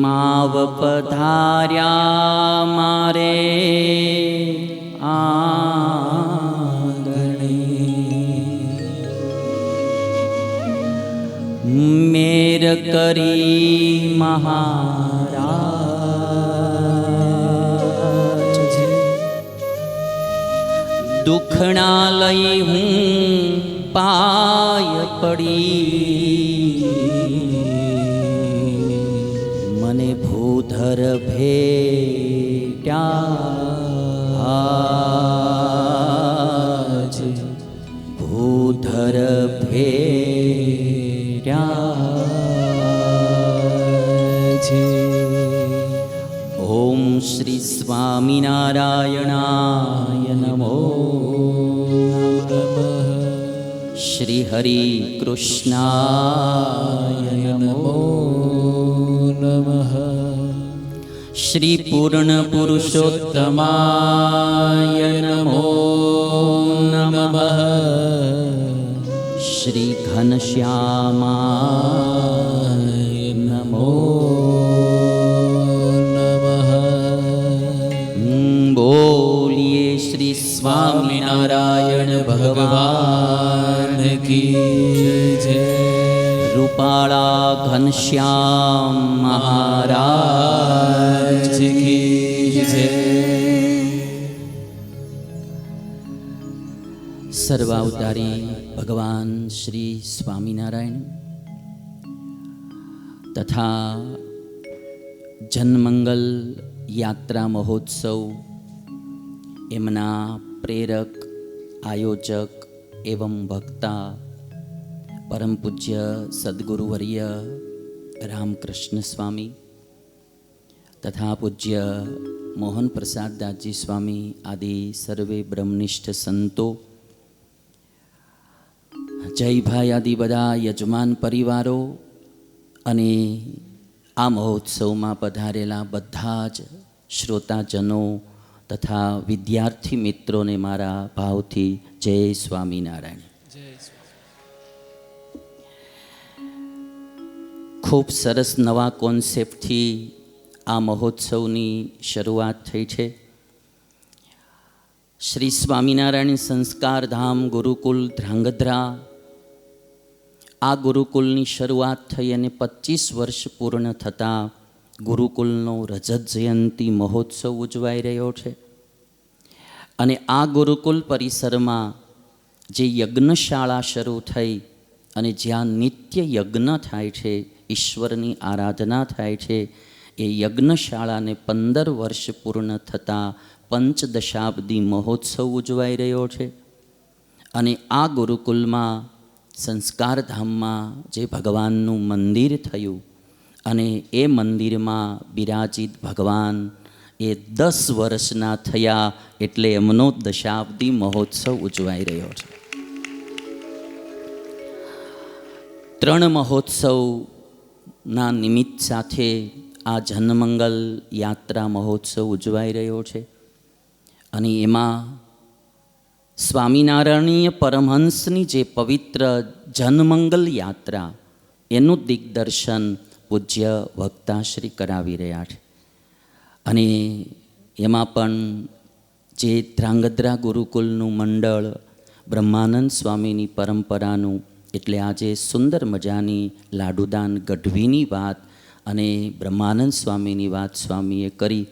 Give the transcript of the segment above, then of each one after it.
માવ પધાર્યા મારે આંગણે, મેર કરી મહારાજ, દુખણા લઈ હું પાય પડી, મને ભૂધર ભેટ્યા આજ, ભૂધર ભેટ્યા છે. ઓમ શ્રી સ્વામિનારાયણાય નમો નમઃ, શ્રી હરિ કૃષ્ણાય નમો નમઃ, શ્રી પૂર્ણ પુરુષોત્તમાય નમો નમઃ, શ્રી ઘનશ્યામાય નમો નમઃ. બોલીએ શ્રી સ્વામિનારાયણ ભગવાન કી જય. રૂપાળા ઘનશ્યામ મહારાજ કી જય. સર્વાવતારી ભગવાન શ્રી સ્વામિનારાયણ તથા જનમંગલ યાત્રા મહોત્સવ એમના પ્રેરક, આયોજક એવં વક્તા પરમ પૂજ્ય સદગુરુવર્ય રામકૃષ્ણ સ્વામી તથા પૂજ્ય મોહન પ્રસાદ દાસજી સ્વામી આદિ સર્વે બ્રહ્મનિષ્ઠ સંતો, જયભાઈ આદિ બધા યજમાન પરિવારો અને આ મહોત્સવમાં પધારેલા બધા જ શ્રોતાજનો તથા વિદ્યાર્થી મિત્રોને મારા ભાવથી જય સ્વામિનારાયણ. ખૂબ સરસ નવા કોન્સેપ્ટથી આ મહોત્સવની શરૂઆત થઈ છે. શ્રી સ્વામિનારાયણ સંસ્કાર ધામ ગુરુકુલ ધ્રાંગધ્રા, આ ગુરુકુલની શરૂઆત થઈ અને 25 વર્ષ પૂર્ણ થતાં ગુરુકુલનો રજત જયંતી મહોત્સવ ઉજવાઈ રહ્યો છે. અને આ ગુરુકુલ પરિસરમાં જે યજ્ઞશાળા શરૂ થઈ અને જ્યાં નિત્ય યજ્ઞ થાય છે, ઈશ્વરની આરાધના થાય છે, એ યજ્ઞશાળાને 15 વર્ષ પૂર્ણ થતાં પંચદશાબ્દી મહોત્સવ ઉજવાઈ રહ્યો છે. અને આ ગુરુકુલમાં સંસ્કારધામમાં જે ભગવાનનું મંદિર થયું અને એ મંદિરમાં બિરાજિત ભગવાન એ 10 વર્ષના થયા, એટલે એમનો દશાબ્દી મહોત્સવ ઉજવાઈ રહ્યો છે. 3 મહોત્સવના નિમિત્ત સાથે આ જનમંગલ યાત્રા મહોત્સવ ઉજવાઈ રહ્યો છે. અને એમાં સ્વામિનારાયણીય પરમહંસની જે પવિત્ર જનમંગલ યાત્રા એનું દિગ્દર્શન પૂજ્ય વક્તાશ્રી કરાવી રહ્યા છે. અને એમાં પણ જે ધ્રાંગધ્રા ગુરુકુલનું મંડળ બ્રહ્માનંદ સ્વામીની પરંપરાનું, એટલે આજે સુંદર મજાની લાડુદાન ગઢવીની વાત અને બ્રહ્માનંદ સ્વામીની વાત સ્વામીએ કરી.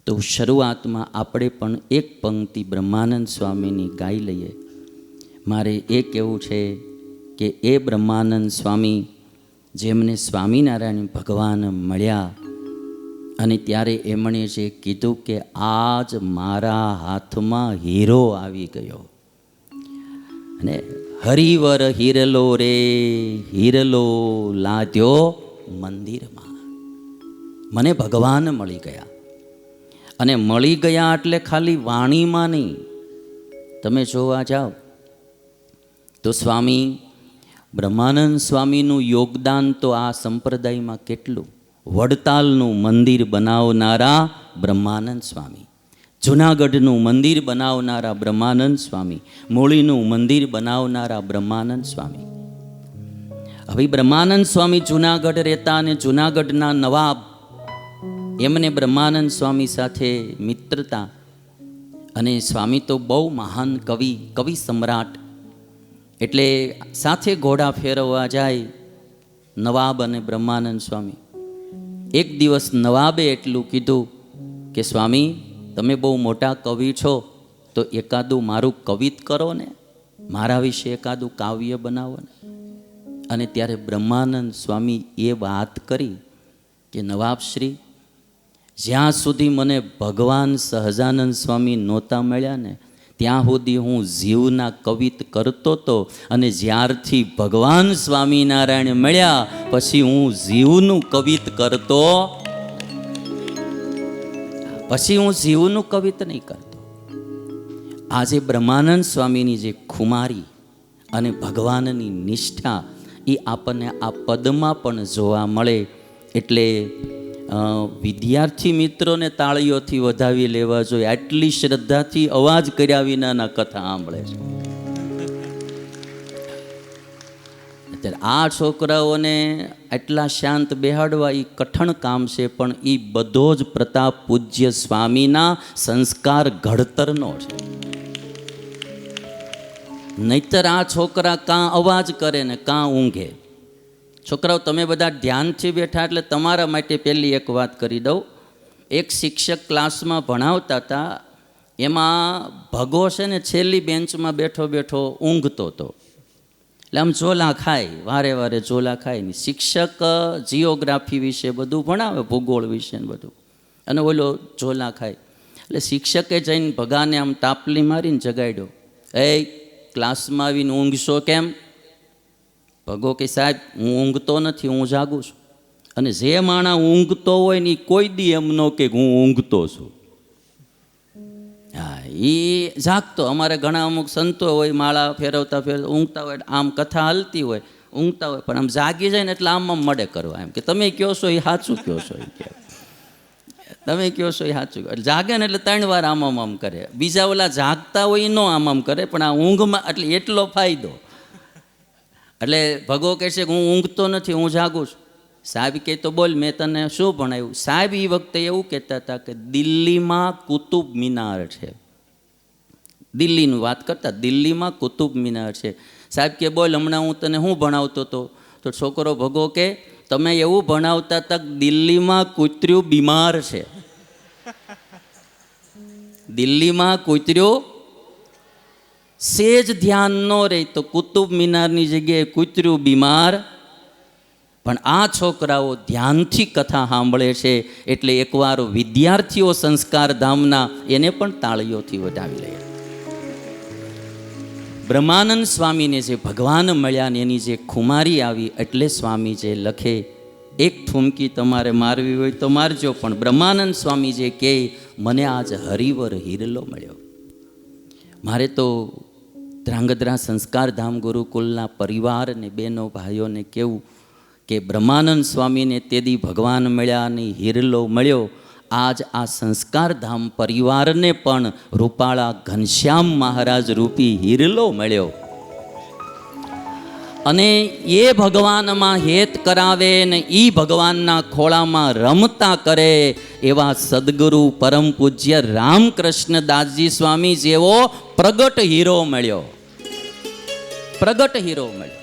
તો શરૂઆતમાં આપણે પણ એક પંક્તિ બ્રહ્માનંદ સ્વામીની ગાઈ લઈએ. મારે એ કહેવું છે કે એ બ્રહ્માનંદ સ્વામી જેમને સ્વામિનારાયણ ભગવાન મળ્યા અને ત્યારે એમણે જે કીધું કે આજ મારા હાથમાં હીરો આવી ગયો, અને હરિવર હિરલો રે હિરલો લાદ્યો મંદિરમાં, મને ભગવાન મળી ગયા. અને મળી ગયા એટલે ખાલી વાણીમાં નહીં, તમે જોવા જાઓ તો સ્વામી બ્રહ્માનંદ સ્વામીનું યોગદાન તો આ સંપ્રદાયમાં કેટલું. વડતાલનું મંદિર બનાવનારા બ્રહ્માનંદ સ્વામી, જૂનાગઢનું મંદિર બનાવનારા બ્રહ્માનંદ સ્વામી, મૂળીનું મંદિર બનાવનારા બ્રહ્માનંદ સ્વામી. હવે બ્રહ્માનંદ સ્વામી જૂનાગઢ રહેતા અને જૂનાગઢના નવાબ એમને બ્રહ્માનંદ સ્વામી સાથે મિત્રતા, અને સ્વામી તો બહુ મહાન કવિ સમ્રાટ, એટલે સાથે ઘોડા ફેરવવા જાય નવાબ અને બ્રહ્માનંદ સ્વામી. એક દિવસ નવાબે એટલું કીધું કે સ્વામી, તમે બહુ મોટા કવિ છો, તો એકાદું મારું કવિત કરો ને, મારા વિશે એકાદું કાવ્ય બનાવો ને. અને ત્યારે બ્રહ્માનંદ સ્વામી એ વાત કરી કે નવાબશ્રી, જ્યાં સુધી મને ભગવાન સહજાનંદ સ્વામી નહોતા મળ્યા ને, ત્યાં સુધી હું જીવના કવિત કરતો હતો, અને જ્યારથી ભગવાન સ્વામિનારાયણ મળ્યા પછી હું જીવનું કવિત કરતો, પછી હું જીવનું કવિત નહીં કરતો. આજે બ્રહ્માનંદ સ્વામીની જે ખુમારી અને ભગવાનની નિષ્ઠા એ આપણને આ પદમાં પણ જોવા મળે. એટલે વિદ્યાર્થી મિત્રોને તાળીઓથી વધાવી લેવા જોઈએ. આટલી શ્રદ્ધાથી અવાજ કર્યા વિનાના કથા સાંભળે છે. અત્યારે આ છોકરાઓને આટલા શાંત બેહાડવા એ કઠણ કામ છે, પણ એ બધો જ પ્રતાપ પૂજ્ય સ્વામીના સંસ્કાર ઘડતરનો છે. નહીતર આ છોકરા કાં અવાજ કરે ને કાં ઊંઘે. છોકરાઓ, તમે બધા ધ્યાનથી બેઠા એટલે તમારા માટે પહેલી એક વાત કરી દઉં. એક શિક્ષક ક્લાસમાં ભણાવતા હતા, એમાં ભગો છે ને છેલ્લી બેન્ચમાં બેઠો બેઠો ઊંઘતો હતો. એટલે આમ ઝોલા ખાય, વારે વારે ઝોલા ખાય નહીં. શિક્ષક જિયોગ્રાફી વિશે બધું ભણાવે, ભૂગોળ વિશે બધું, અને ઓલો ઝોલા ખાય. એટલે શિક્ષકે જઈને ભગાને આમ તાપલી મારીને જગાડ્યો. એ ક્લાસમાં આવીને ઊંઘશો કેમ? ભગો કે સાહેબ, હું ઊંઘતો નથી, હું જાગું છું. અને જે માણા ઊંઘતો હોય ને એ કોઈ દી એમ ન કે હું ઊંઘતો છું. હા, એ જાગતો. અમારે ઘણા અમુક સંતો હોય, માળા ફેરવતા ઊંઘતા હોય, આમ કથા હાલતી હોય, ઊંઘતા હોય, પણ આમ જાગી જાય ને એટલે આમ મળે કરવા, એમ કે તમે કહો છો એ સાચું કહો છો, એ કે તમે કહો છો એ સાચું. એટલે જાગે ને એટલે 3 વાર આમ કરે. બીજા ઓલા જાગતા હોય એ નો આમ કરે, પણ આ ઊંઘમાં એટલે એટલો ફાયદો. એટલે ભગો કહે છે કે હું ઊંઘતો નથી, હું જાગું છું. સાહેબ કહે તો બોલ, મેં તને શું ભણાવ્યું? સાહેબ એ વખતે એવું કહેતા હતા કે દિલ્હીમાં કુતુબ મિનાર છે. દિલ્હીની વાત કરતા, દિલ્હીમાં કુતુબ મિનાર છે. સાહેબ કે બોલ, હમણાં હું તને શું ભણાવતો હતો? તો છોકરો ભગો કે તમે એવું ભણાવતા હતા કે દિલ્હીમાં કૂતર્યું બીમાર છે. દિલ્હીમાં કૂતર્યું સેજ ધ્યાન ન રહે તો કુતુબ મિનારની જગ્યાએ કૂતર્યું બીમાર. પણ આ છોકરાઓ ધ્યાનથી કથા સાંભળે છે. એટલે એકવાર વિદ્યાર્થીઓ સંસ્કાર ધામના, એને પણ તાળીઓથી વધાવી લે. બ્રહ્માનંદ સ્વામીને જે ભગવાન મળ્યા ને એની જે ખુમારી આવી, એટલે સ્વામી જે લખે, એક ઠુમકી તમારે મારવી હોય તો મારજો, પણ બ્રહ્માનંદ સ્વામી જે કહે, મને આજ હરિવર હિરલો મળ્યો. મારે તો ધ્રાંગધ્રા સંસ્કારધામ ગુરુકુલના પરિવાર અને બહેનો ભાઈઓને કહેવું કે બ્રહ્માનંદ સ્વામીને તેદી ભગવાન મળ્યા અને હિરલો મળ્યો. આજ આ સંસ્કારધામ પરિવારને પણ રૂપાળા ઘનશ્યામ મહારાજ રૂપી હિરલો મળ્યો. અને એ ભગવાનમાં હેત કરાવે ને એ ભગવાનના ખોળામાં રમતા કરે એવા સદગુરુ પરમ પૂજ્ય રામકૃષ્ણ દાસજી સ્વામી જેવો પ્રગટ હીરો મળ્યો. પ્રગટ હીરો મળ્યો.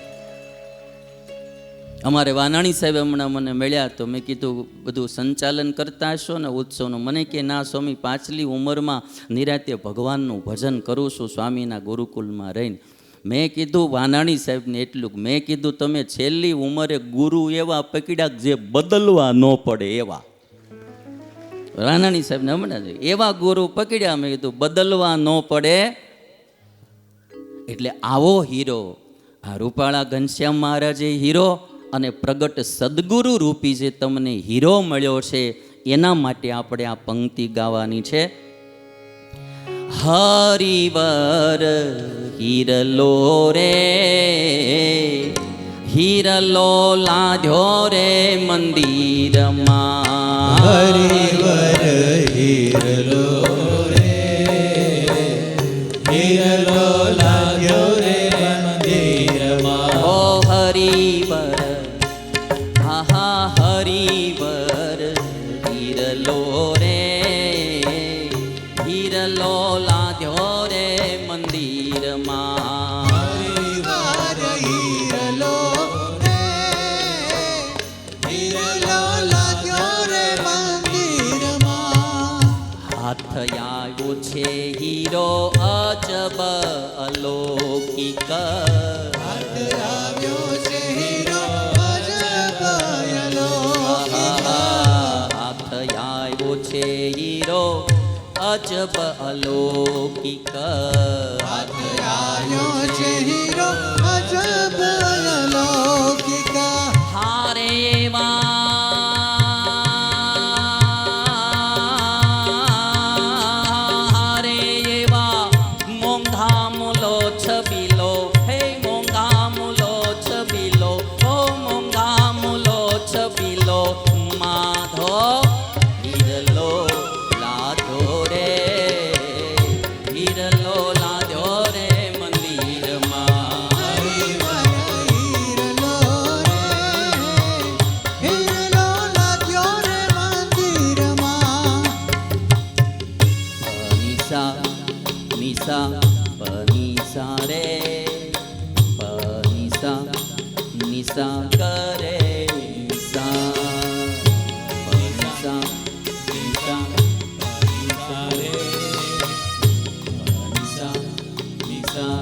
અમારે વાનાણી સાહેબ હમણાં મને મળ્યા, તો મેં કીધું બધું સંચાલન કરતા હશો ને ઉત્સવનું? મને કે ના સ્વામી, પાછલી ઉંમરમાં નિરાતે ભગવાનનું ભજન કરું છું સ્વામીના ગુરુકુલમાં રહીને. મેં કીધું વાનાણી સાહેબને એટલું, મેં કીધું તમે છેલ્લી ઉંમરે ગુરુ એવા પકડ્યા જે બદલવા ન પડે એવા. વાનાણી સાહેબને હમણાં એવા ગુરુ પકડ્યા, મેં કીધું બદલવા ન પડે. એટલે આવો હીરો આ રૂપાળા ઘનશ્યામ મહારાજે હીરો, અને પ્રગટ સદગુરુ રૂપી જે તમને હીરો મળ્યો છે, એના માટે આપણે આ પંક્તિ ગાવાની છે. હરિવર હિરલો રે, હિરલો લાધ્યો રે મંદિરમાં. હરિવર હિરલો રે, હિરલો લાધ્યો રે મંદિરમાં. ઓ હરિવર, હા હરિવર હિરલો હીરલો રે હીરલો લાદ્યો રે મંદિરમાં હરિવાર હીરલો રે હીરલો લાગ્યો રે મંદિરમાં હાથ આવ્યો છે હીરો અજબ અલૌકિક હાથ આવ્યો છે હીરો અજબ અલૌકિક હાથ આવ્યો છે હીરો અજબ અલૌકિક હાથ આવ્યો છે હીરો અજબ અલૌકિક હારે એવા મોંઘા મૂલો છબીલો હે મોંઘા મૂલો છબીલો ઓ મોંઘા મૂલો છબીલો માધો હીરલો લાધો રે હીરલો લાધો રે મંદિરમાં હરિવાર હીરલો રે હીરલો લાગ્યો રે મંદિરમાં નિશા નિશા પનિશા રે પનિશા નિશા કરે નિશા પનિશા નિશા પનિશા રે પનિશા નિશા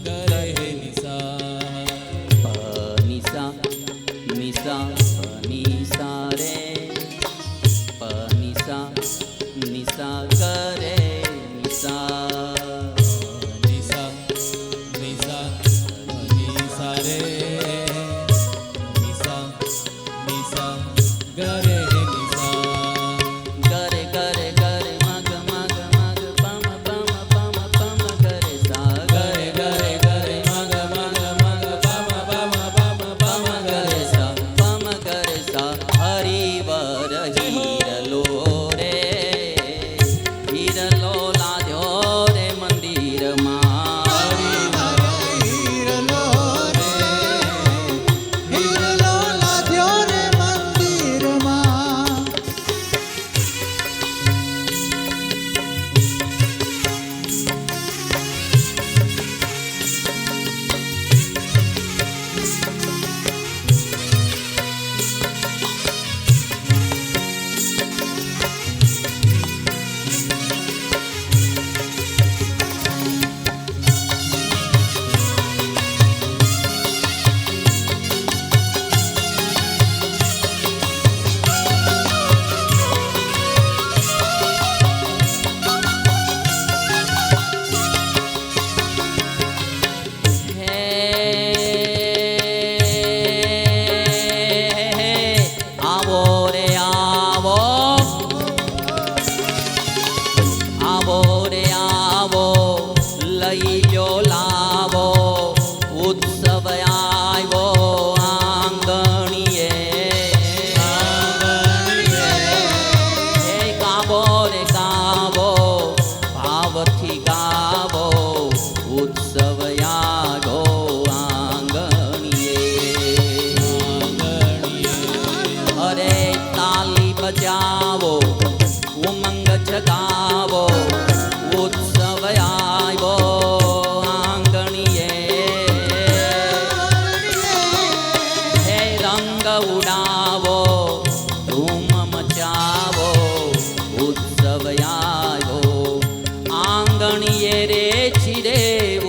કરે નિશા પનિશા નિશા પનિશા રે પનિશા નિશા કરે નિશા નિશા નિશા નિશા રે નિશા નિશા ગરે નિશા કરે કરે કરે મગ મગ મગ પમ પમ પમ પમ કરે સા ગરે ગરે ગરે મગ મગ મગ પમ પમ પમ પમ કરે સા પમ કરે સા હરિવર હીરલો રે હીરલો લાદ્યો રે મંદિરમાં હરિવાર હીરલો રે હીરલો લાગ્યો રે મંદિરમાં આવો રે આવો આવો રે આવો લઈ લ્યો લાવો ઉત્સવ આવ્યો આંગણીએ હે ગાવો રે ગાવો ભાવથી ગાવો ઉત્સવ આવ્યો આંગણીએ અરે તાલી બજાવો ઉમંગ જગાવો ઉત્સવ આવ્યો આંગણીએ હે રંગ ઉડાવો ધૂમ મચાવો ઉત્સવ આવ્યો આંગણીએ રે ચીરે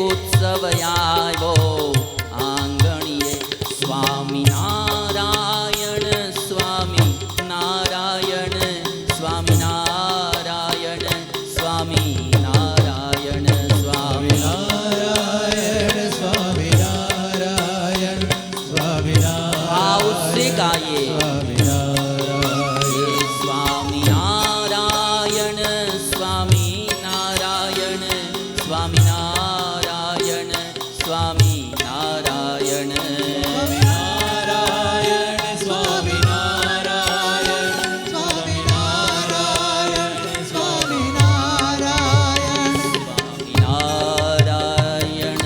ઉત્સવ આવ્યો આંગણીએ સ્વામી નારાયણ સ્વામી નારાયણ સ્વામી નારાયણ સ્વામી નારાયણ સ્વામી નારાયણ સ્વામી નારાયણ સ્વામી ભાવથી ગાઈએ સ્વામી હે સ્વામી નારાયણ સ્વામી નારાયણ સ્વામી નારાયણ સ્વામી નારાયણ નારાયણ સ્વામી નારાયણ સ્વામી નારાયણ સ્વામી નારાયણ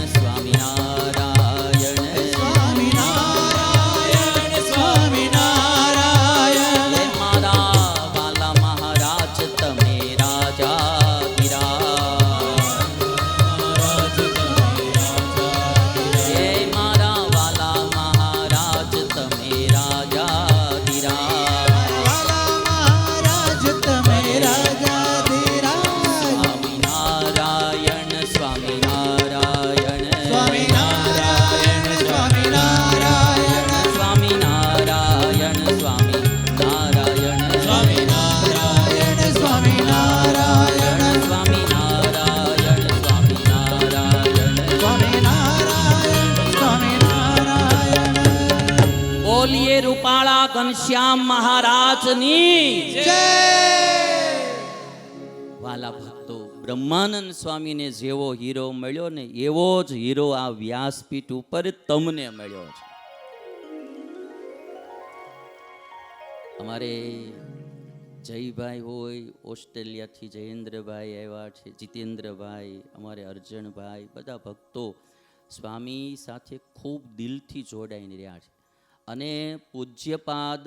સ્વામિનારાયણ સ્વામિનારાયણ સ્વામી નારાયણ સ્વામી નારાયણ બોલીએ રૂપાળા ઘનશ્યામ મહારાજની વાલા ભક્તો, બ્રહ્માનંદ સ્વામીને જેવો હીરો મળ્યો ને એવો જ હીરો આ વ્યાસપીઠ ઉપર તમને મળ્યો છે. અમારે જયભાઈ હોય, ઓસ્ટ્રેલિયાથી જયેન્દ્રભાઈ આવ્યા છે, જીતેન્દ્રભાઈ, અમારે અર્જણભાઈ, બધા ભક્તો સ્વામી સાથે ખૂબ દિલથી જોડાઈને રહ્યા છે. અને પૂજ્યપાદ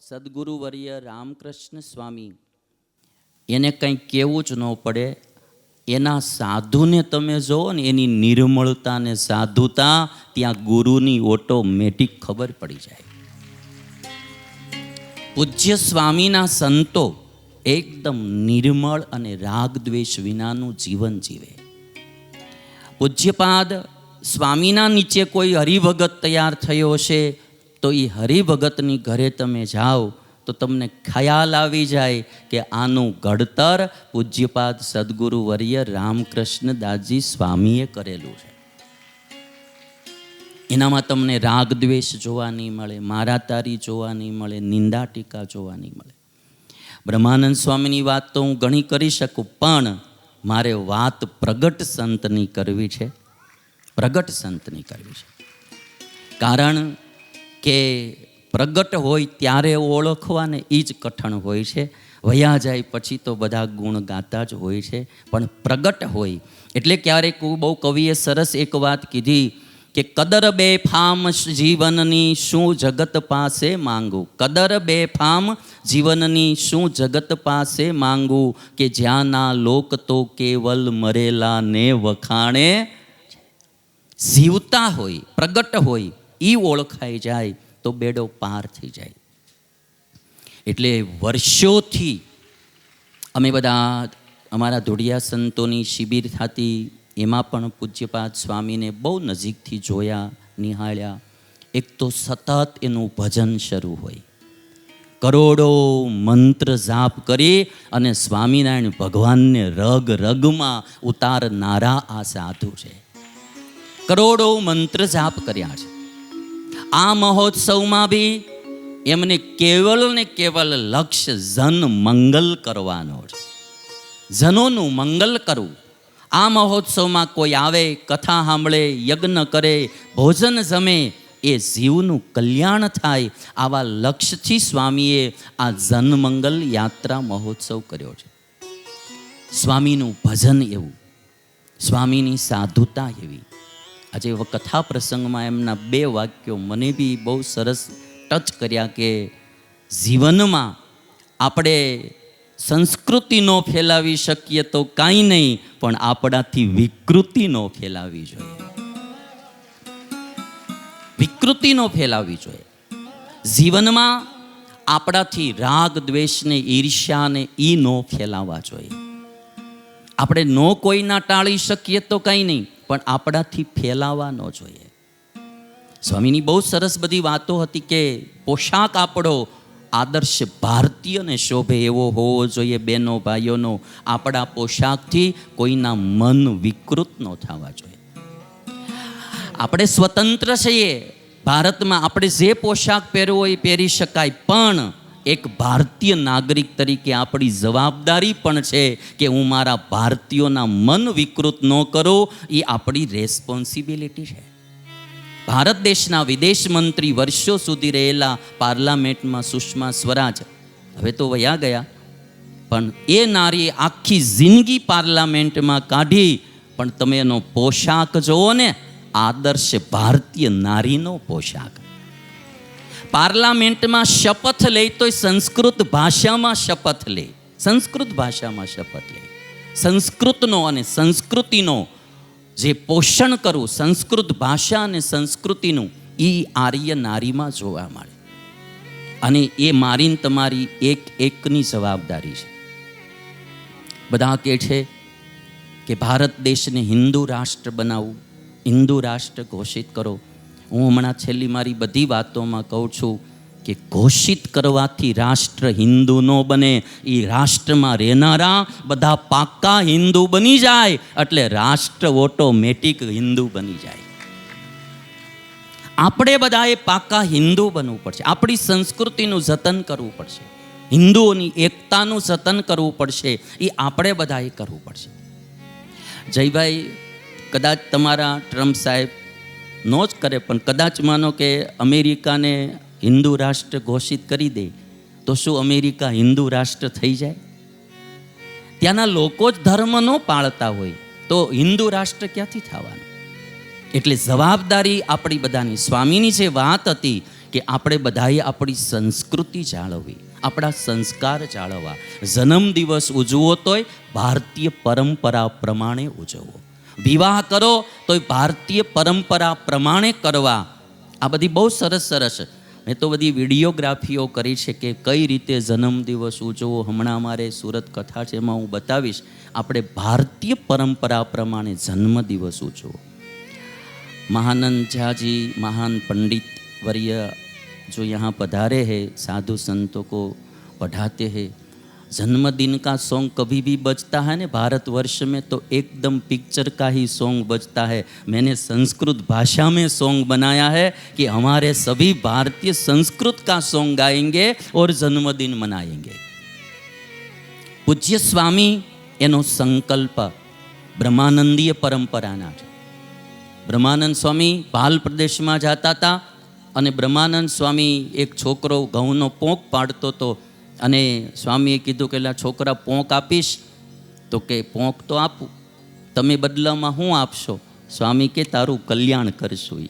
સદગુરુવર્ય રામકૃષ્ણ સ્વામી, એને કંઈ કહેવું જ ન પડે. એના સાધુને તમે જુઓ ને, એની નિર્મળતા ને સાધુતા ત્યાં ગુરુની ઓટોમેટિક ખબર પડી જાય. પૂજ્ય સ્વામીના સંતો એકદમ નિર્મળ અને રાગ દ્વેષ વિનાનું જીવન જીવે. પૂજ્યપાદ સ્વામીના નીચે કોઈ હરિભગત તૈયાર થયો હશે તો એ હરિભગતની ઘરે તમે જાઓ તો તમને ખ્યાલ આવી જાય કે આનું ઘડતર પૂજ્યપાદ સદગુરુ વર્ય રામકૃષ્ણ દાસજી સ્વામીએ કરેલું છે. એનામાં તમને રાગ દ્વેષ જોવા નહીં મળે, મારા તારી જોવા નહીં મળે, નિંદા ટીકા જોવા નહીં મળે. બ્રહ્માનંદ સ્વામીની વાત તો હું ઘણી કરી શકું, પણ મારે વાત પ્રગટ સંતની કરવી છે. પ્રગટ સંતની કરવી છે. કારણ કે પ્રગટ હોય ત્યારે ઓળખવાને એ જ કઠણ હોય છે. વયા જાય પછી તો બધા ગુણ ગાતા જ હોય છે, પણ પ્રગટ હોય એટલે ક્યારેક બહુ કવિએ સરસ એક વાત કીધી કે કદર બેફામ જીવનની શું જગત પાસે માંગું. કદર બેફામ જીવનની શું જગત પાસે માંગું, કે જ્યાંના લોક તો કેવલ મરેલા ને વખાણે. જીવતા હોય, પ્રગટ હોય, એ ઓળખાઈ જાય તો બેડો પાર થઈ જાય. એટલે વર્ષોથી અમે બધા અમારા ધોડિયા સંતોની શિબિર થતી, એમાં પણ પૂજ્યપાદ સ્વામીને બહુ નજીકથી જોયા, નિહાળ્યા. એક તો સતત એનું ભજન શરૂ હોય, કરોડો મંત્ર જાપ કરી અને સ્વામિનારાયણ ભગવાનને રગ રગમાં ઉતારનારા આ સાધુ છે. કરોડો મંત્ર જાપ કર્યા છે. આ મહોત્સવમાં બી એમને કેવલ ને કેવલ લક્ષ્ય જન મંગલ કરવાનો છે, જનોનું મંગલ કરવું. આ મહોત્સવમાં કોઈ આવે, કથા સાંભળે, યજ્ઞ કરે, ભોજન જમે, એ જીવનું કલ્યાણ થાય, આવા લક્ષ્યથી સ્વામીએ આ જનમંગલ યાત્રા મહોત્સવ કર્યો છે. સ્વામીનું ભજન એવું, સ્વામીની સાધુતા એવી. આજે કથા પ્રસંગમાં એમના 2 વાક્યો મને બી બહુ સરસ ટચ કર્યા કે જીવનમાં આપણે સંસ્કૃતિ ન ફેલાવી શકીએ તો કાંઈ નહીં, પણ આપણાથી વિકૃતિ ન ફેલાવી જોઈએ. વિકૃતિ ન ફેલાવી જોઈએ. જીવનમાં આપણાથી રાગ દ્વેષને, ઈર્ષ્યાને ઈ ન ફેલાવવા જોઈએ. આપણે ન કોઈના ટાળી શકીએ તો કંઈ નહીં, પણ આપણાથી ફેલાવા ન જોઈએ. સ્વામીની બહુ સરસ બધી વાતો હતી કે પોશાક આપણો આદર્શ ભારતીયને શોભે એવો હોવો જોઈએ. બહેનો ભાઈઓનો, આપણા પોશાકથી કોઈના મન વિકૃત ન થવા જોઈએ. આપણે સ્વતંત્ર છીએ ભારતમાં, આપણે જે પોશાક પહેરવો હોય એ પહેરી શકાય, પણ એક ભારતીય નાગરિક તરીકે આપણી જવાબદારી પણ છે કે હું મારા ભારતીયોના મન વિકૃત ન કરું. એ આપણી રેસ્પોન્સિબિલિટી છે. ભારત દેશના વિદેશ મંત્રી વર્ષો સુધી રહેલા પાર્લામેન્ટમાં સુષ્મા સ્વરાજ, હવે તો વયા ગયા, પણ એ નારી આખી જિંદગી પાર્લામેન્ટમાં કાઢી. પણ તમે એનો પોશાક જોવો ને, આદર્શ ભારતીય નારીનો પોશાક. પાર્લામેન્ટમાં શપથ લે તો સંસ્કૃત ભાષામાં શપથ લે, સંસ્કૃત ભાષામાં શપથ લે. સંસ્કૃતનો અને સંસ્કૃતિનો જે પોષણ કરવું, સંસ્કૃત ભાષા અને સંસ્કૃતિનું, એ આર્ય નારીમાં જોવા મળે. અને એ મારીને તમારી એકની જવાબદારી છે. બધા કહે છે કે ભારત દેશને હિન્દુ રાષ્ટ્ર બનાવવું, હિન્દુ રાષ્ટ્ર ઘોષિત કરો. હું હમણાં છેલ્લી મારી બધી વાતોમાં કહું છું કે ઘોષિત કરવાથી રાષ્ટ્ર હિન્દુ ન બને. એ રાષ્ટ્રમાં રહેનારા બધા પાક્કા હિન્દુ બની જાય એટલે રાષ્ટ્ર ઓટોમેટિક હિન્દુ બની જાય. આપણે બધાએ પાકા હિન્દુ બનવું પડશે. આપણી સંસ્કૃતિનું જતન કરવું પડશે. હિન્દુઓની એકતાનું જતન કરવું પડશે. એ આપણે બધાએ કરવું પડશે. જયભાઈ, કદાચ તમારા ટ્રમ્પ સાહેબ નો જ કરે, પણ કદાચ માનો કે અમેરિકાને હિન્દુ રાષ્ટ્ર ઘોષિત કરી દે, તો શું અમેરિકા હિન્દુ રાષ્ટ્ર થઈ જાય? ત્યાંના લોકો જ ધર્મ ન પાળતા હોય તો હિન્દુ રાષ્ટ્ર ક્યાંથી થવાનું? એટલે જવાબદારી આપણી બધાની. સ્વામીની જે વાત હતી કે આપણે બધાએ આપણી સંસ્કૃતિ જાળવવી, આપણા સંસ્કાર જાળવવા. જન્મદિવસ ઉજવો તોય ભારતીય પરંપરા પ્રમાણે ઉજવવો. વિવાહ કરો તોય ભારતીય પરંપરા પ્રમાણે કરવા. આ બધી બહુ સરસ સરસ. મેં તો બધી વિડીયોગ્રાફીઓ કરી છે કે કઈ રીતે જન્મદિવસ ઉજવવો. હમણાં અમારે સુરત કથા છે, એમાં હું બતાવીશ. આપણે ભારતીય પરંપરા પ્રમાણે જન્મદિવસ ઉજવો. महानंद झा जी, महान पंडित वर्य जो यहाँ पधारे हैं, साधु संतों को पढ़ाते हैं. जन्मदिन का सॉन्ग कभी भी बजता है ना भारतवर्ष में, तो एकदम पिक्चर का ही सॉन्ग बजता है. मैंने संस्कृत भाषा में सॉन्ग बनाया है कि हमारे सभी भारतीय संस्कृत का सॉन्ग गाएंगे और जन्मदिन मनाएंगे. पूज्य स्वामी एनो संकल्प ब्रह्मानंदीय परंपराना છે. બ્રહ્માનંદ સ્વામી ભાલ પ્રદેશમાં જતા હતા અને બ્રહ્માનંદ સ્વામી એક છોકરો ઘઉંનો પોંક પાડતો હતો અને સ્વામીએ કીધું કે લા છોકરા, પોંક આપીશ? તો કે પોંક તો આપું, તમે બદલામાં શું આપશો? સ્વામી કે તારું કલ્યાણ કરશું,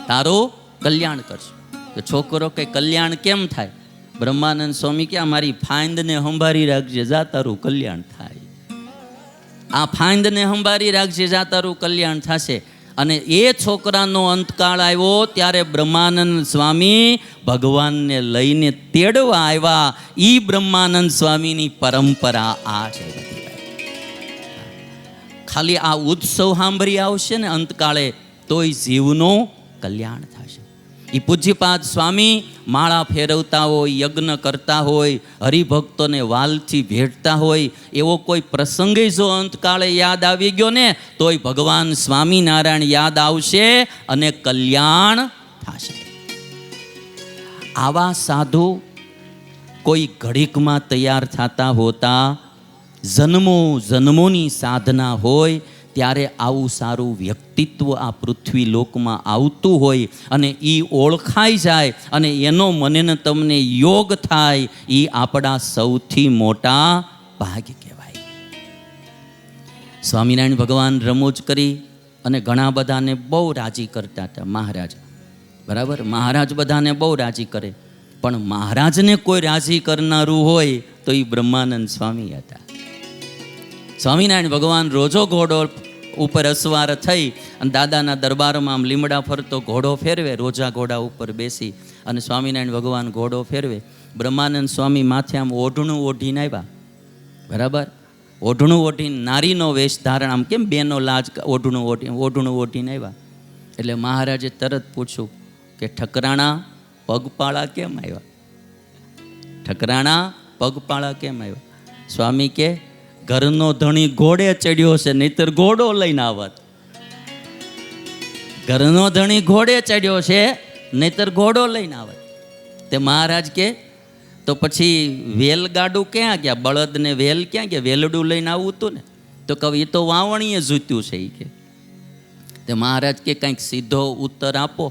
તારું કલ્યાણ કરશું. તો છોકરો કે કલ્યાણ કેમ થાય? બ્રહ્માનંદ સ્વામી કે મારી ફાંદને સંભાળી રાખજે, જા તારું કલ્યાણ થાય. આ ફાંદને સંભાળી રાખજે, જા તારું કલ્યાણ થશે. અને એ છોકરાનો અંતકાળ આવ્યો ત્યારે બ્રહ્માનંદ સ્વામી ભગવાનને લઈને તેડવા આવ્યા. ઈ બ્રહ્માનંદ સ્વામીની પરંપરા આ છે. ખાલી આ ઉત્સવ સાંભળી આવશે ને અંતકાળે, તોય જીવનું કલ્યાણ થશે. એ પૂજ્યપાદ સ્વામી માળા ફેરવતા હોય, યજ્ઞ કરતા હોય, હરિભક્તોને વાલથી ભેટતા હોય, એવો કોઈ પ્રસંગે જો અંતકાળે યાદ આવી ગયો ને, તોય ભગવાન સ્વામિનારાયણ યાદ આવશે અને કલ્યાણ થશે. આવા સાધુ કોઈ ઘડીકમાં તૈયાર થતા હોતા, જન્મો જન્મોની સાધના હોય ત્યારે આવું સારું વ્યક્તિત્વ આ પૃથ્વી લોકમાં આવતું હોય અને એ ઓળખાઈ જાય અને એનો મને ને તમને યોગ થાય, એ આપણા સૌથી મોટા ભાગ્ય કહેવાય. સ્વામિનારાયણ ભગવાન રમૂજ કરી અને ઘણા બધાને બહુ રાજી કરતા હતા. મહારાજ, બરાબર, મહારાજ બધાને બહુ રાજી કરે, પણ મહારાજને કોઈ રાજી કરનારું હોય તો એ બ્રહ્માનંદ સ્વામી હતા. સ્વામિનારાયણ ભગવાન રોજો ઘોડો ઉપર અસવાર થઈ અને દાદાના દરબારમાં આમ લીમડા ફરતો ઘોડો ફેરવે, રોજા ઘોડા ઉપર બેસી અને સ્વામિનારાયણ ભગવાન ઘોડો ફેરવે. બ્રહ્માનંદ સ્વામી માથે આમ ઓઢણું ઓઢીને આવ્યા, બરાબર, ઓઢણું ઓઢીને નારીનો વેશ ધારણ, આમ કેમ બેનો લાજ ઓઢણું ઓઢીને આવ્યા. એટલે મહારાજે તરત પૂછ્યું કે ઠકરાણા પગપાળા કેમ આવ્યા? ઠકરાણા પગપાળા કેમ આવ્યા? સ્વામી કે ઘરનો ધણી ઘોડે ચડ્યો છે, નહીતર ઘોડો લઈને આવત. ઘરનો ધણી ઘોડે ચડ્યો છે, નહીતર ઘોડો લઈને આવત. તે મહારાજ કે તો પછી વેલગાડું ક્યાં ગયા? બળદને વેલ ક્યાં ગયા? વેલડું લઈને આવવું હતું ને. તો કહે એ તો વાવણીએ જૂત્યું છે. એ કે તે મહારાજ કે કંઈક સીધો ઉત્તર આપો.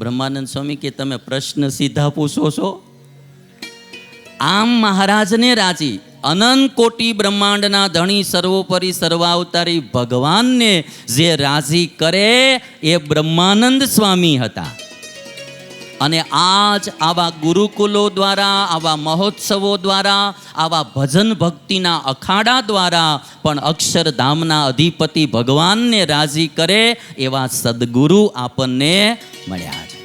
બ્રહ્માનંદ સ્વામી કે તમે પ્રશ્ન સીધા પૂછો છો. આમ મહારાજને રાજી, અનંત કોટી બ્રહ્માંડના ધણી સર્વોપરી સર્વાવતારી ભગવાનને જે રાજી કરે એ બ્રહ્માનંદ સ્વામી હતા. અને આજ આવા ગુરુકુલો દ્વારા, આવા મહોત્સવો દ્વારા, આવા ભજન ભક્તિના અખાડા દ્વારા પણ અક્ષરધામના અધિપતિ ભગવાનને રાજી કરે એવા સદગુરુ આપણને મળ્યા છે.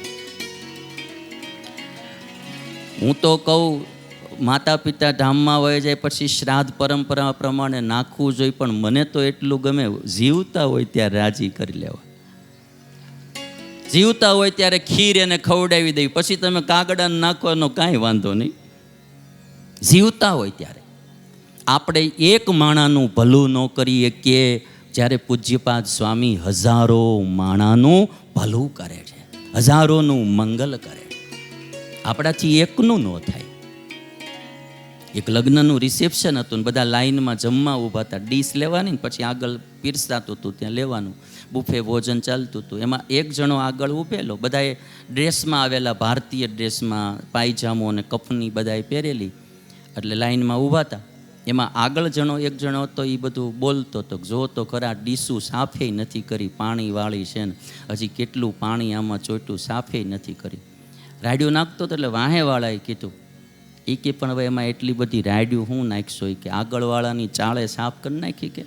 હું તો કહું, માતા પિતા ધામમાં વહી જાય પછી શ્રાદ્ધ પરંપરા પ્રમાણે નાખવું જોઈએ, પણ મને તો એટલું ગમે જીવતા હોય ત્યારે રાજી કરી લેવા. જીવતા હોય ત્યારે ખીર એને ખવડાવી દઈ, પછી તમે કાગડાને નાખવાનો કાંઈ વાંધો નહીં. જીવતા હોય ત્યારે આપણે એક માણાનું ભલું ન કરીએ કે જ્યારે પૂજ્યપાદ સ્વામી હજારો માણાનું ભલું કરે છે. હજારોનું મંગલ કરે. આપણાથી એકનું ન થાય. એક લગ્નનું રિસેપ્શન હતું ને બધા લાઈનમાં જમવા ઊભા હતા. ડીશ લેવાની ને પછી આગળ પીરસાતું હતું ત્યાં લેવાનું. બુફે ભોજન ચાલતું હતું. એમાં એક જણો આગળ ઊભેલો, બધાએ ડ્રેસમાં આવેલા, ભારતીય ડ્રેસમાં, પાયજામો અને કફની બધાએ પહેરેલી, એટલે લાઈનમાં ઊભા હતા. એમાં આગળ એક જણો હતો, એ બધું બોલતો હતો, જો તો ખરા ડીશું સાફે નથી કરી, પાણી વાળી છે ને હજી કેટલું પાણી આમાં ચોટ્યું, સાફે નથી કરી. રાડ્યું નાખતો હતો એટલે વાહેવાળાએ કીધું, એ કે પણ હવે એમાં એટલી બધી રાડ્યું હું નાખશો, એ કે આગળવાળાની ચાળે સાફ કરી નાખી કે.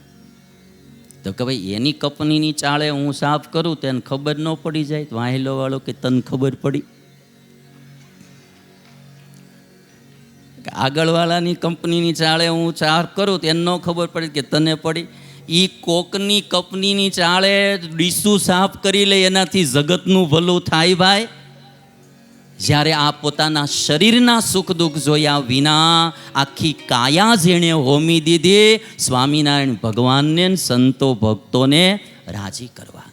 તો કે ભાઈ એની કંપનીની ચાળે હું સાફ કરું તો એને ખબર ન પડી જાય? વાહેલો વાળો કે તને ખબર પડી? આગળવાળાની કંપનીની ચાળે હું સાફ કરું તો એને ન ખબર પડી કે તને પડી? એ કોકની કંપનીની ચાળે ડીશું સાફ કરી લે એનાથી જગતનું ભલું થાય ભાઈ? જ્યારે આ પોતાના શરીરના સુખ દુઃખ જોયા વિના આખી કાયા જેણે હોમી દીધી સ્વામિનારાયણ ભગવાનને, સંતો ભક્તોને રાજી કરવા.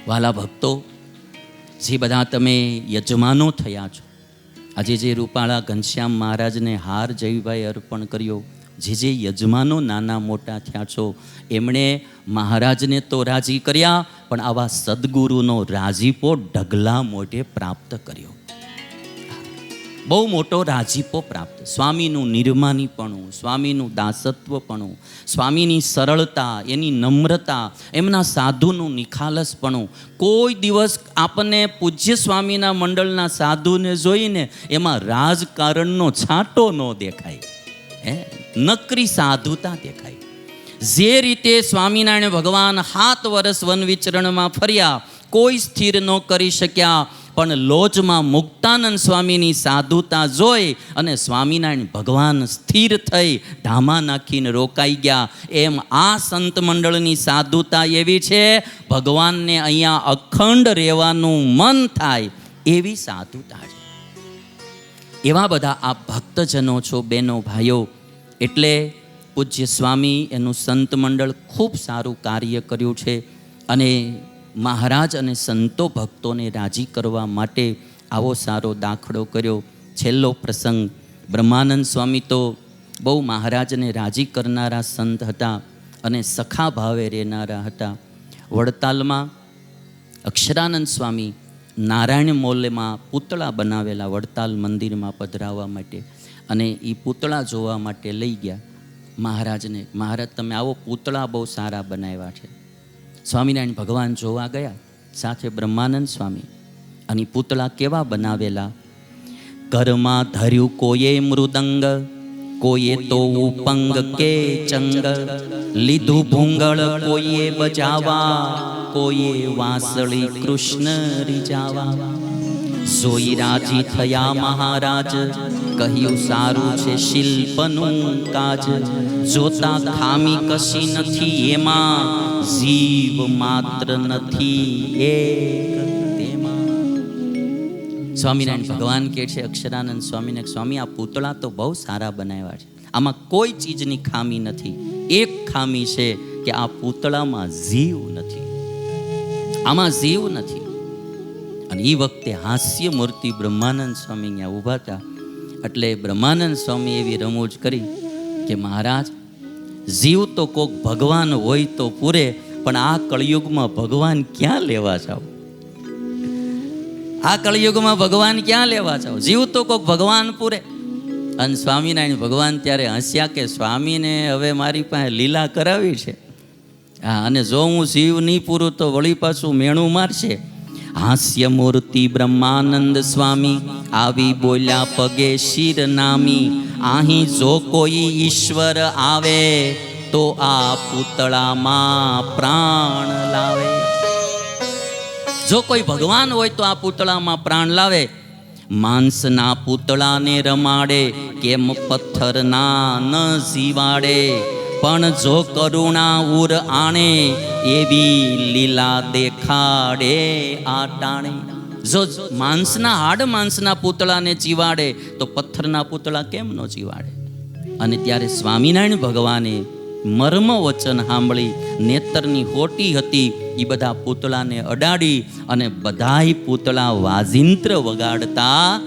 વાલા ભક્તો, જે બધા તમે યજમાનો થયા છો, આજે જે રૂપાળા ઘનશ્યામ મહારાજને હાર જયભાઈ અર્પણ કર્યો, જે યજમાનો નાના મોટા થયા છો, એમણે મહારાજને તો રાજી કર્યા, પણ આવા સદગુરુનો રાજીપો ઢગલા મોઢે પ્રાપ્ત કર્યો. બહુ મોટો રાજીપો પ્રાપ્ત. સ્વામીનું નિર્માનીપણું, સ્વામીનું દાસત્વપણું, સ્વામીની સરળતા, એની નમ્રતા, એમના સાધુનું નિખાલસપણું. કોઈ દિવસ આપણને પૂજ્ય સ્વામીના મંડળના સાધુને જોઈને એમાં રાજકારણનો છાંટો ન દેખાય, નકરી સાધુતા દેખાય. જે રીતે સ્વામિનારાયણ ભગવાન 7 વર્ષ વન વિચરણમાં ફર્યા, કોઈ સ્થિર ન કરી શક્યા, પણ લોજમાં મુક્તાનંદ સ્વામીની સાધુતા જોઈ અને સ્વામિનારાયણ ભગવાન સ્થિર થઈ ધામા નાખીને રોકાઈ ગયા. એમ આ સંત મંડળની સાધુતા એવી છે, ભગવાનને અહીંયા અખંડ રહેવાનું મન થાય એવી સાધુતા છે. એવા બધા આ ભક્તજનો છો, બહેનો ભાઈઓ. એટલે પૂજ્ય સ્વામી એનું સંત મંડળ ખૂબ સારું કાર્ય કર્યું છે અને મહારાજ અને સંતો ભક્તોને રાજી કરવા માટે આવો સારો દાખલો કર્યો. છેલ્લો પ્રસંગ, બ્રહ્માનંદ સ્વામી તો બહુ મહારાજને રાજી કરનારા સંત હતા અને સખા ભાવે રહેનારા હતા. વડતાલમાં અક્ષરાનંદ સ્વામી નારાયણ મોલમાં પૂતળા બનાવેલા વડતાલ મંદિરમાં પધરાવવા માટે, અને એ પૂતળા જોવા માટે લઈ ગયા મહારાજને. મહારાજ તમે આવો, પૂતળા બહુ સારા બનાવ્યા છે. સ્વામિનારાયણ ભગવાન જોવા ગયા, સાથે બ્રહ્માનંદ સ્વામી. અને પૂતળા કેવા બનાવેલા? ઘરમાં ધર્યું કોઈએ મૃદંગ, કોઈએ તો ઉપંગ કે ચંગ, લીધું ભૂંગળ કોઈએ બજાવા, કોઈએ વાંસળી કૃષ્ણ રીજાવા. જોઈ રાજી થયા મહારાજ, કહ્યું સારું છે શિલ્પનું કાજ, જોતા ખામી કશી નથી એમાં, જીવ માત્ર નથી એક તેમાં. સ્વામિનારાયણ ભગવાન કહે છે અક્ષરાનંદ સ્વામીને, સ્વામી આ પૂતળા તો બહુ સારા બનાવ્યા છે, આમાં કોઈ ચીજની ખામી નથી. એક ખામી છે કે આ પૂતળામાં જીવ નથી, આમાં જીવ નથી. અને એ વખતે હાસ્ય મૂર્તિ બ્રહ્માનંદ સ્વામી અહીંયા ઊભા હતા. એટલે બ્રહ્માનંદ સ્વામી એવી રમૂજ કરી કે મહારાજ, જીવ તો કોક ભગવાન હોય તો પૂરે, પણ આ કળિયુગમાં ભગવાન ક્યાં લેવા જાવ? આ કળિયુગમાં ભગવાન ક્યાં લેવા જાવ? જીવ તો કોક ભગવાન પૂરે. અને સ્વામિનારાયણ ભગવાન ત્યારે હસ્યા કે સ્વામીને હવે મારી પાસે લીલા કરાવી છે, હા, અને જો હું જીવ નહીં પૂરું તો વળી પાછું મેણું મારશે. હાસ્ય મૂર્તિ બ્રહ્માનંદ સ્વામી આવી બોલ્યા પગે શિર નામી, અહીં જો કોઈ ઈશ્વર આવે તો આ પૂતળામાં પ્રાણ લાવે. જો કોઈ ભગવાન હોય તો આ પૂતળામાં પ્રાણ લાવે. માંસના પૂતળાને રમાડે, કેમ પથ્થરના ન જીવાડે, પણ જો કરુણા ઉર આણે, એવી લીલા દેખાડે આ ટાણે. જો માંસના હાડ માંસના પૂતળાને જીવાડે તો પથ્થરના પૂતળા કેમ ન જીવાડે? અને ત્યારે સ્વામિનારાયણ ભગવાને મર્મ વચન સાંભળી નેત્રની હોટી હતી એ બધા પૂતળાને અડાડી અને બધાય પૂતળા વાજિંત્ર વગાડતા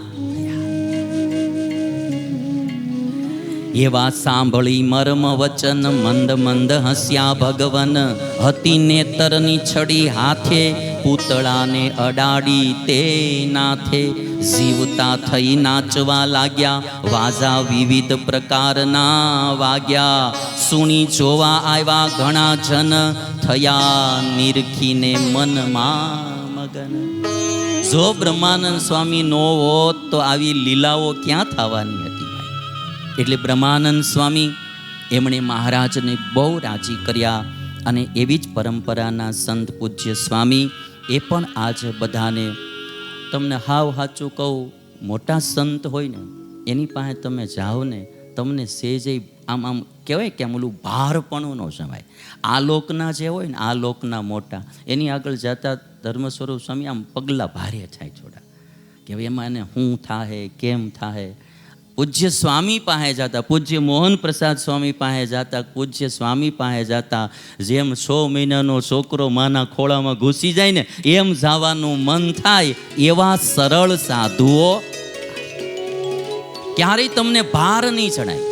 એવા સાંભળી મર્મ વચન મંદ મંદ હસ્યા ભગવન હતી નેતરની છડી હાથે પૂતળાને અડાડી તે નાથે જીવતા થઈ નાચવા લાગ્યા વાજા વિવિધ પ્રકારના વાગ્યા સુણી જોવા આવ્યા ઘણા જન થયા નિરખીને મનમાં મગન. જો બ્રહ્માનંદ સ્વામી નો હોત તો આવી લીલાઓ ક્યાં થવાની હતી ભાઈ. એટલે બ્રહ્માનંદ સ્વામી એમણે મહારાજને બહુ રાજી કર્યા અને એવી જ પરંપરાના સંત પૂજ્ય સ્વામી એ પણ આજે બધાને, તમને હાવ સાચું કહું, મોટા સંત હોય ને એની પાસે તમે જાઓ ને તમને સેજે આમ આમ કહેવાય કે આમ ઓલું ભારપણું ન જવાય. આ લોકના જે હોય ને આ લોકના મોટા એની આગળ જતા ધર્મ સ્વરૂપ સ્વામી આમ પગલાં ભારે થાય છોડા કે હવે એમાં એને શું થાહે કેમ થાહે. પૂજ્ય સ્વામી પાસે જતા, પૂજ્ય મોહન પ્રસાદ સ્વામી પાસે જતા, પૂજ્ય સ્વામી પાસે જતા જેમ 6 મહિનાનો છોકરો માના ખોળામાં ઘૂસી જાય ને એમ જવાનું મન થાય. એવા સરળ સાધુઓ ક્યારેય તમને ભાર નહીં ચડાય.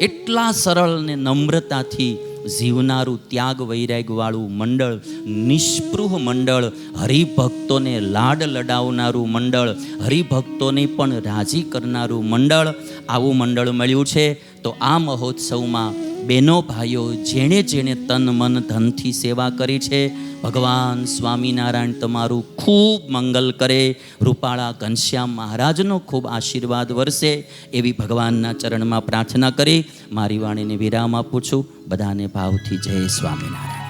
એટલા સરળ ને નમ્રતાથી જીવનારું ત્યાગ વૈરાગ્યવાળું મંડળ, નિષ્પૃહ મંડળ, હરિભક્તોને લાડ લડાવનારું મંડળ, હરિભક્તોને પણ રાજી કરનારું મંડળ, આવું મંડળ મળ્યું છે. તો આ મહોત્સવમાં બહેનો ભાઈઓ જેણે જેણે તન મન ધનથી સેવા કરી છે, ભગવાન સ્વામિનારાયણ તમારું ખૂબ મંગલ કરે, રૂપાળા ઘનશ્યામ મહારાજનો ખૂબ આશીર્વાદ વરસે એવી ભગવાનના ચરણમાં પ્રાર્થના કરી મારી વાણીને વિરામ આપું છું. બધાને ભાવથી જય સ્વામિનારાયણ.